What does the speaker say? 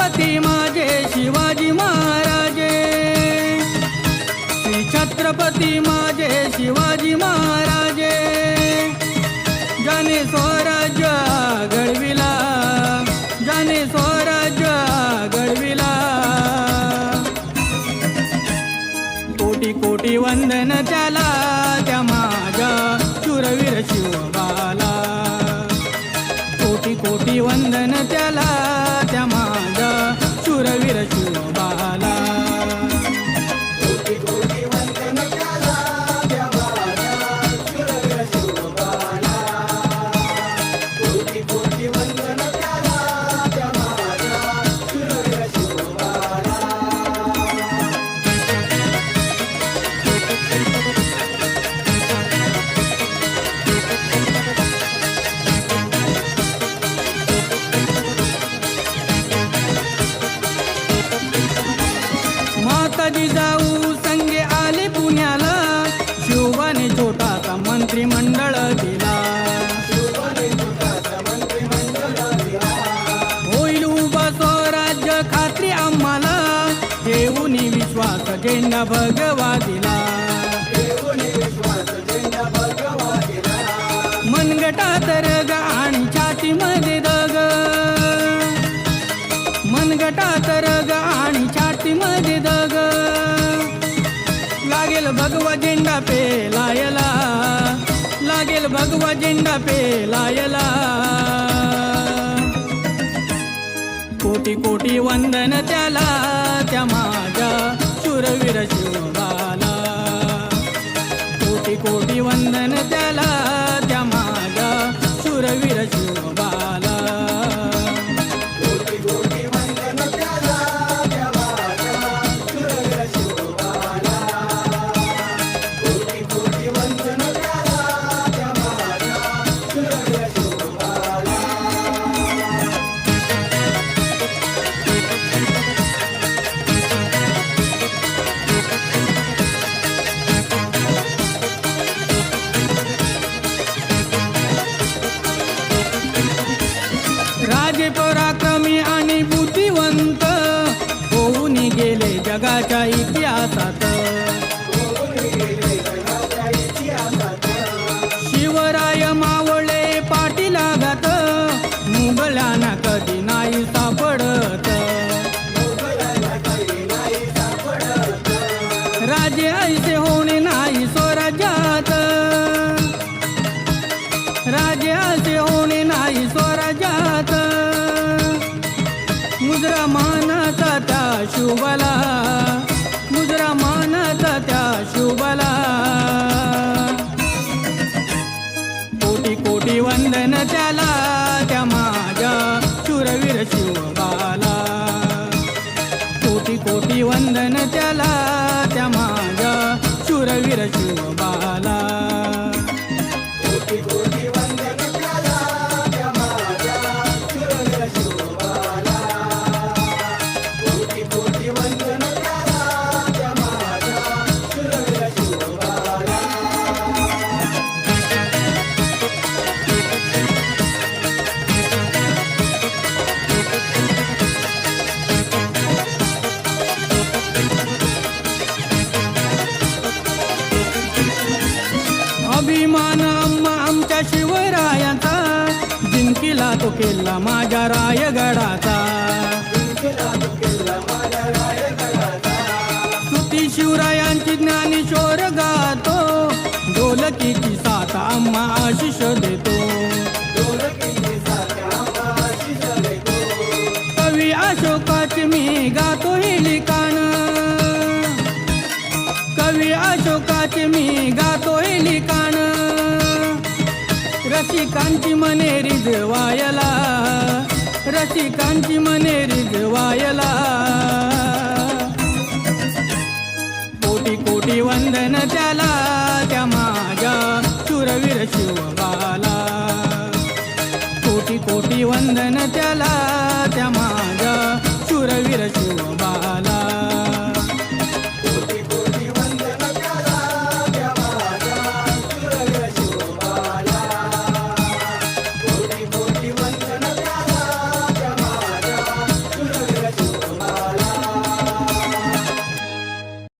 छत्रपती माझे शिवाजी महाराजे, श्री छत्रपती माझे शिवाजी महाराजे, ज्याने स्वराज्य घडविला, ज्याने स्वराज्य घडविला. कोटी कोटी वंदन त्याला, त्या माझ्या शूरवीर शिवबाला. कोटी कोटी वंदन त्याला, त्या माझ्या शूरवीर शिवबाला. कोटी कोटी वंदन त्याला, त्या माझ्या शूरवीर शिवबाला. कोटी कोटी वंदन त्याला, त्या माझ्या शूरवीर शिवबाला. माताजी जाऊ संगे आले पुण्याला, शिवबाने छोटासा मंत्रिमंडळ दिला. होईल उभा स्वराज्य खात्री आम्हाला, ठेवून विश्वास झेंडा भगवा दिला. मनगटात रग आणि छातीमध्ये दग, मनगटात रग आणि छातीमध्ये दग. लागेल भगवा झेंडा पेलायला, लागेल भगवा झेंडा पेलायला. कोटी कोटी वंदन त्याला, त्या माझ्या शूरवीर शिवबाला. कोटी कोटी वंदन त्याला, त्या माझ्या शूरवीर शिवबाला. कोटी कोटी वंदन त्याला, त्या माझ्या शूरवीर शिवबाला. कोटी कोटी वंदन त्याला, त्या माझ्या शूरवीर शिवबाला. राजे पराक्रमी आणि बुद्धिवंत, होऊन गेले जगाच्या इतिहासात. शिवराय मावळे पाठीलागात, मुघलांना कधी नाही सापडत. राजे ऐसे होणे नाही स्वराज्यात, राजे असे होणे नाही स्वराज्यात. मुद्रा मानाचा त्या शिवबाला, मुद्रा मानाचा त्या शिवबाला. कोटी कोटी वंदन त्याला, त्या माझ्या शूरवीर शिवबाला. कोटी कोटी वंदन त्याला, त्या माझ्या शूरवीर शिवबाला. कोटी कोटी वंदन त्याला, त्या माझ्या शूरवीर शिवबाला. कोटी कोटी वंदन त्याला, त्या माझ्या शूरवीर शिवबाला. अभिमान आमच्या शिवरायाचा, जिंकिला तो किल्ला माझ्या रायगडाचा. स्तुती शिवरायांची ज्ञानेश्वर गातो, ढोलकीची साथ आम्हा आशिष देतो. कवी अशोकाचे मी गातो हे लिखाण, कवी अशोकाचे मी गातो हे लिखाण. रसिकांची मने रिजवायला, रसिकांची मने रिजवायला. कोटी कोटी वंदन त्याला, त्या माझ्या शूरवीर शिवबाला. कोटी कोटी वंदन त्याला, त्या माझ्या शूरवीर शिवबाला.